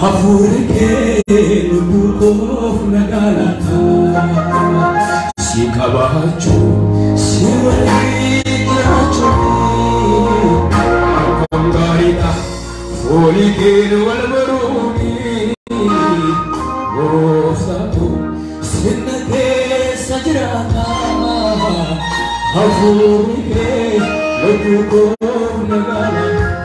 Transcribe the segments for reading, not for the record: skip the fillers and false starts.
Hafurke lubukof nagalata Sikabacho siwaliyacho Kamgarita folikin walmaruni Wofatu sinnake sajrata Hafurke lubukof nagalata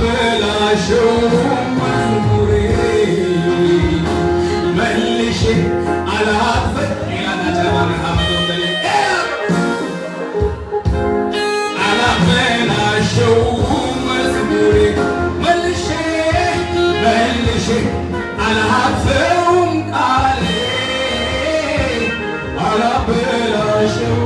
አላበላሸው መዝሙሬ መልሼ አላፈ አላበላሸው መዝሙሬ መልሼ አላፈውም ቃሌ አላበላሸው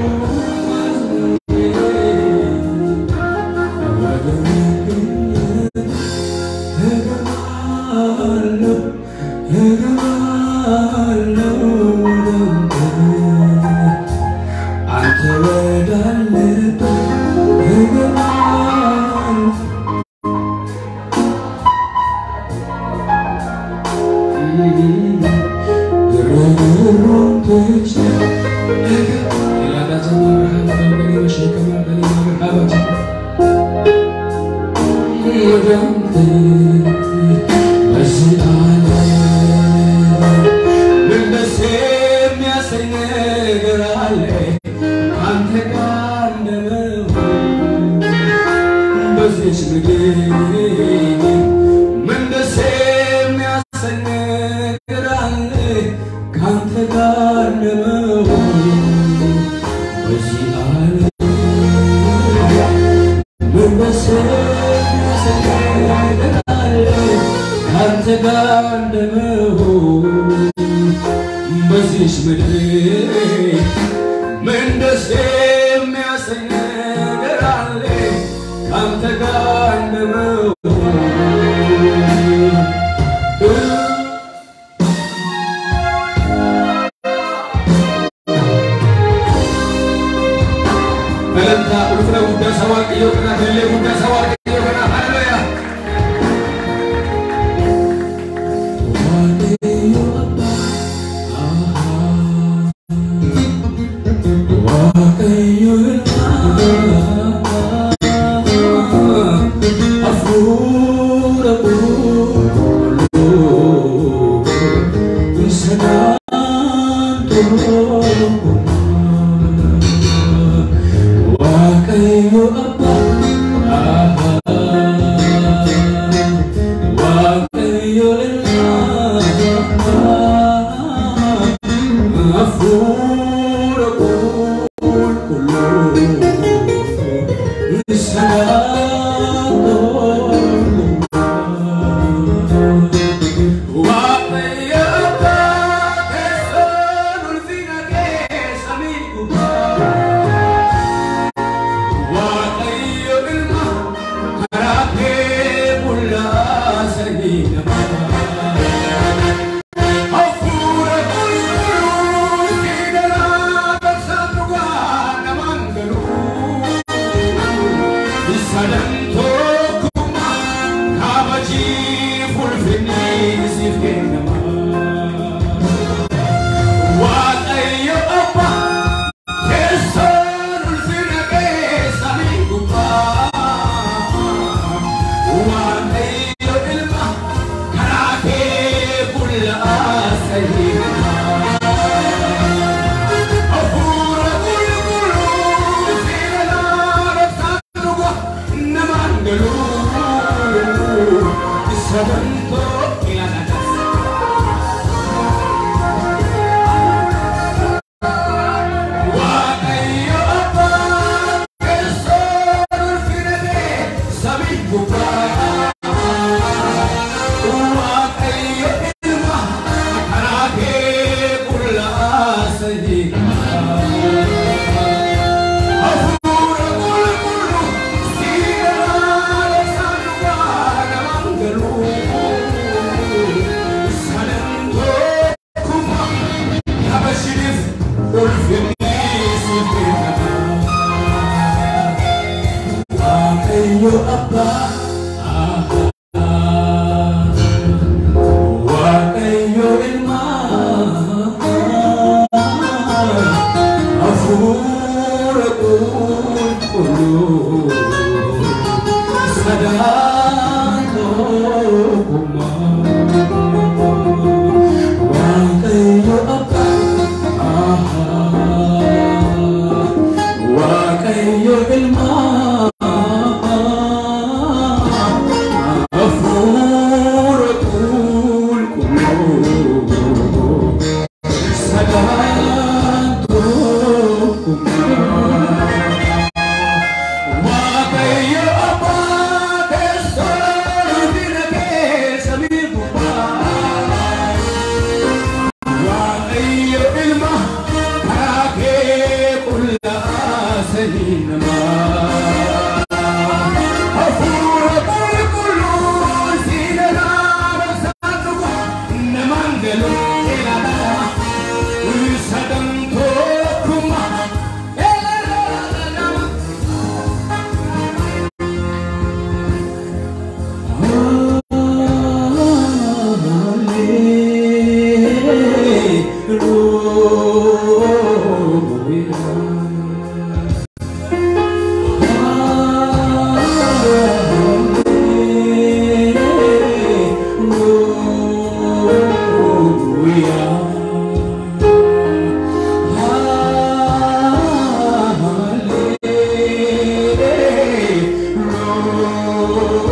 What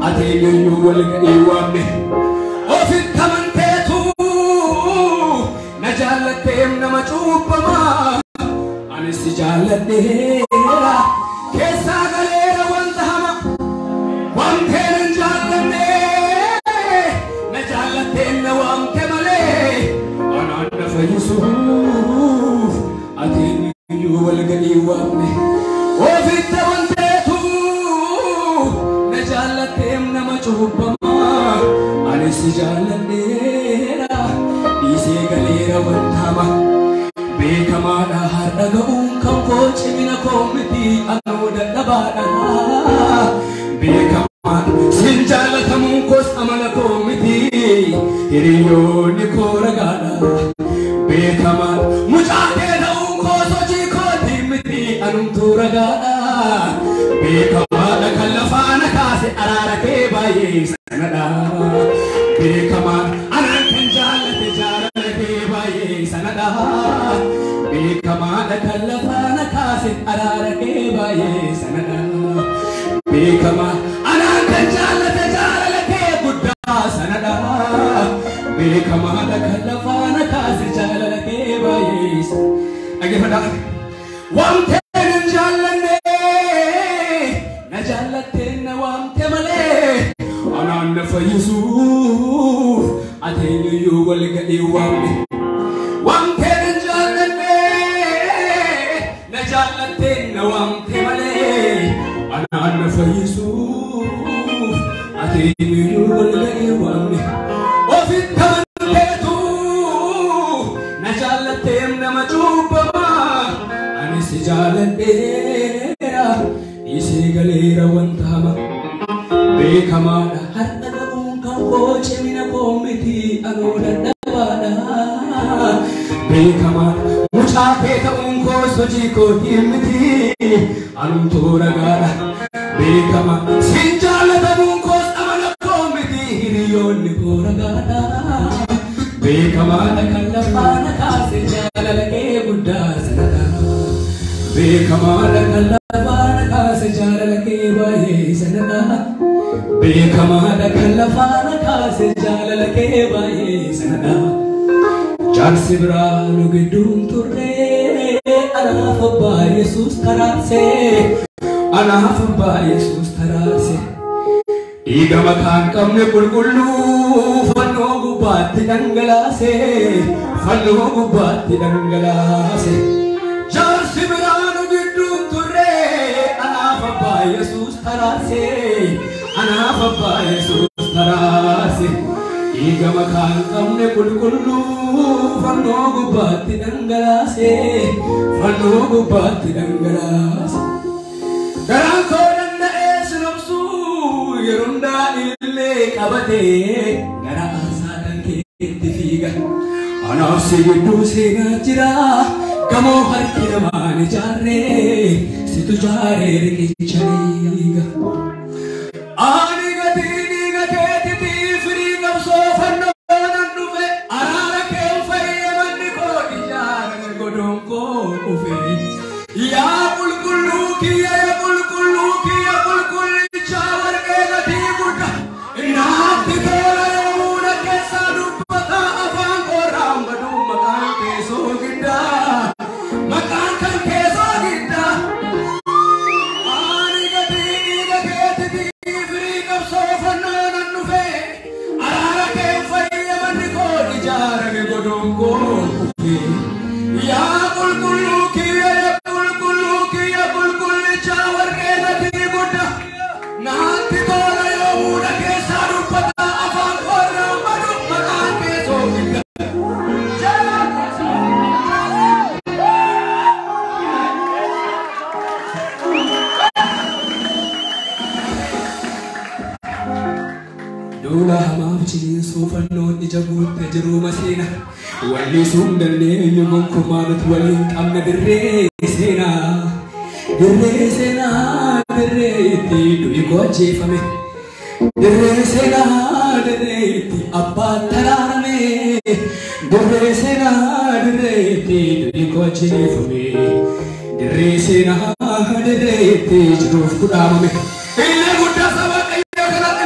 ateenyu walga'ii waamne ofitti amanteetu na jaallatteem nama cuubbamaa anis si jaalladheera keessaa galeera wanta hama wamteen hin jaallanne na jaallatteen na waamte malee anaan na fayyisuuf ateenyu walga'ii waamne ofitti amanteetu na jaallatteem nama cuubbamaa anis si jaalladheera dhiisee galeera wanta hama beekamaadha har'a ga'uun kan koo cimina koo miti anuu dadhabaadha beekamaadha sin jaallatamuun koos amala koo miti hiriyoonni koo ragaadha beekamaadha mucaatee ta'uun koos hojii kooti miti anumtuu ragaadha beekamaadha kan lafaana kaase araara kee baay'ee sanadha beekamaadha anaan kan jaallate jaalala kee baay'ee sanadha beekamaadha kan lafaana kaase araara kee baay'ee sanadha beekamaadha anaan kan jaallate jaalala kee guddaa sanadha beekamaadha kan lafaana kaase jaalala kee baay'ee dhaggeeffadha wamteen hin jaallanne na jaallatteen na waamte malee anaan na fayyisuuf ateenyu walga'ii waamne wamteen hin jaallanne na jaallatteen na waamte malee anaan na fayyisuuf ateenyu walga'ii waamne ofitti amanteetu na jaallatteem nama cuubbamaa anis si jaalladheera dhiisee galeera wanta hama beekamaadha har'a ga'uun kan koo cimina koo miti anuu dadhabaadha beekamaadha mucaatee ta'uun koos hojii kootii miti anumtuu ragaadha beekamaadha sin jaallatamuun koos amala koo miti hiriyoonni koo ragaadha beekamaadha kan lafaana kaase jaalala kee guddaa sanadha beekamaadha kan lafaana kaase jaalala kee baay'ee sanadha beekamaadha kan lafaana kaase jaalala kee baay'ee sanadha jaarsi biraa nu gidduun turre anaaf abbaa Yesuus taraarse anaaf abbaa Yesuus taraarse dhiiga makaan qabne qulqulluu fannoo gubbaatti dhangalaase fannoo gubbaatti dhangalaase jaarsi biraa nu gidduun turre anaaf abbaa Yesuus taraarse anaaf abbaa Yesuus taraarse dhiiga makaan qabne qulqulluu fannoo gubbaatti dhangalaase fannoo gubbaatti dhangalaase garaan koo danda'ee sinobsuu yeroo hundaa illee qabatee gara aarsaadhaan keetti fiiga anaaf si gidduu seenaa jira gamoo harki namaan ijaarree situ jaaree riqicha dhiiga ani gatii dhiiga keetitii firii qabsoo fannoo nan dhufe araara kee fayyamanni koo ijaarame godhoon koo dhufe yaa qulqulluu kiyya yaa qulqulluu kiyya qulqullicha warqee gatii guddaa naatti tola yoomuu keessaa dubbata afaan kooraan baduu maqaan keessoo giddaa maqaan kan keessoo giddaa ani gatii dhiiga keetitii firii qabsoo fannoo nan dhufe araara kee fayyamanni koo ijaarame godhoon koo dhufe yaa qulqulluu kiyya yaa qulqulluu kiyya qulqullicha warqee gatii guddaa naatti tola yoomuu keessaa dubbata afaan kooraan baduu maqaan keessoo giddaa duula hamaaf ciniinsuu fannoon ija guutte jiruu maseena wallisuun dandeenyu gonkumaa nuti waliin qabna dirree seenaa dirree itti du'i koo ajjeefame dirree seenaa dirree itti abbaan taraarame dirree seenaa dirree itti du'i koo ajjeefame dirree seenaa dirree itti jiruuf kudhaamame illee guddaa saba qayyoo kanatti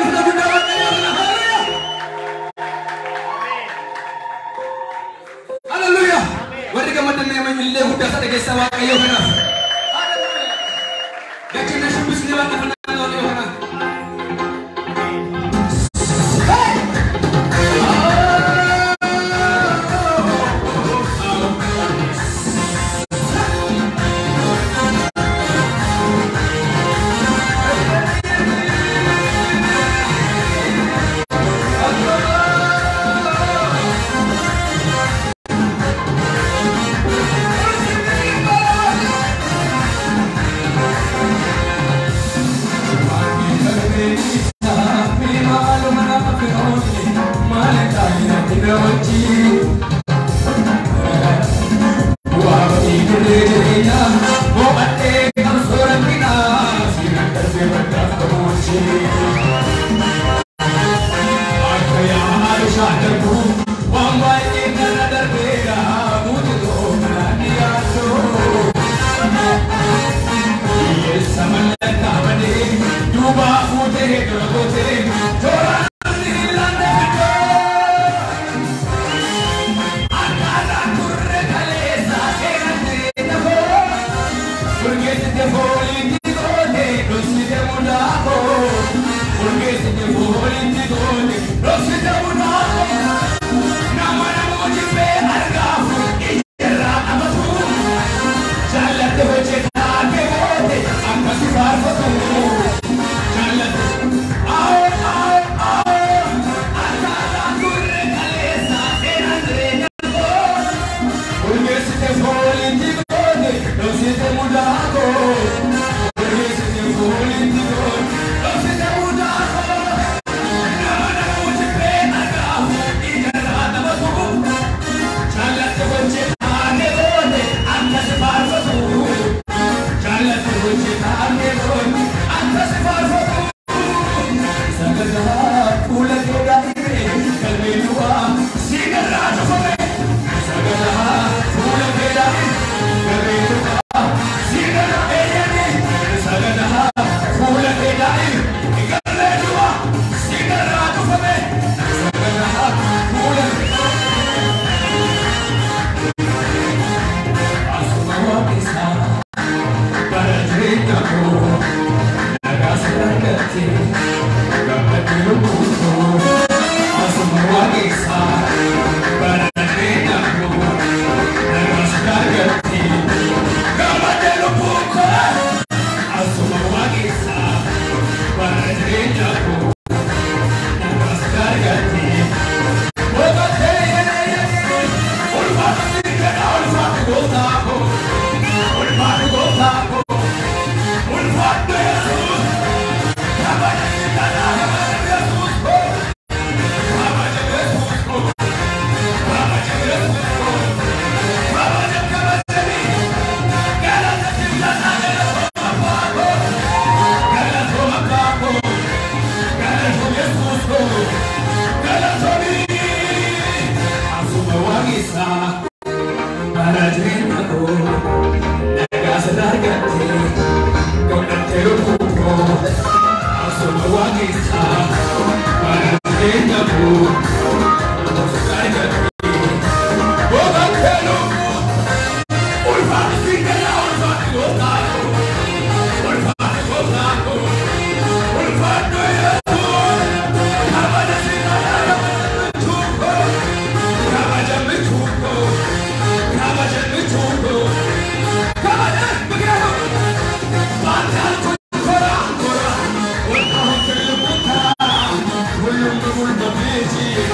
We'll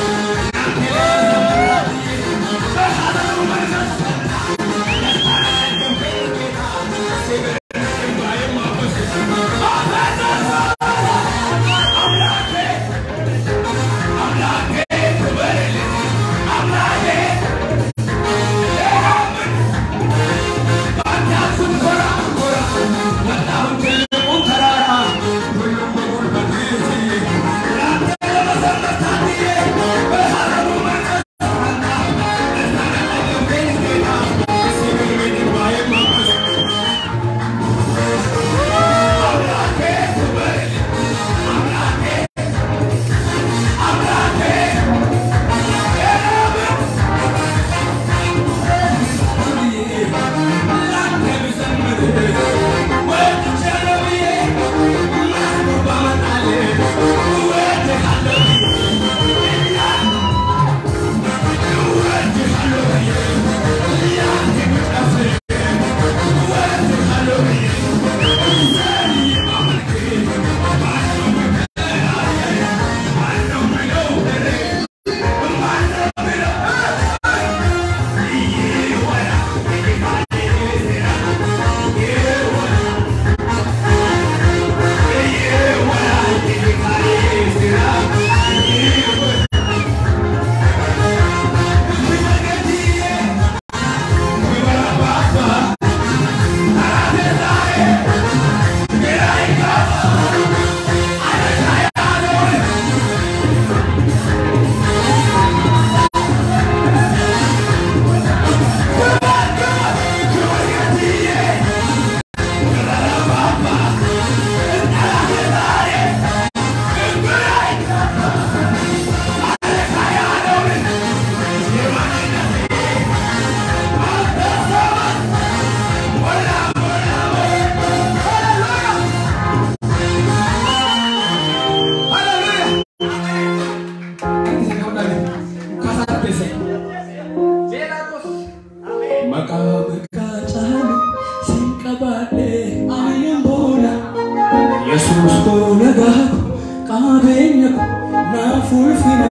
fulfina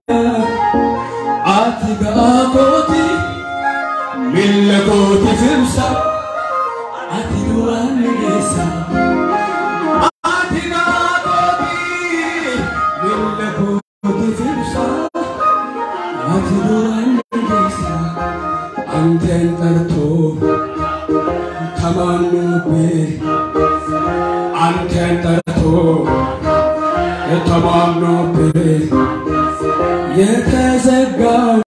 atiga koti millakoti fimsa atiga nigesa atiga koti millakoti fimsa atiga nigesa anten tarto tamanu be anten tarto tamanu be yetazagga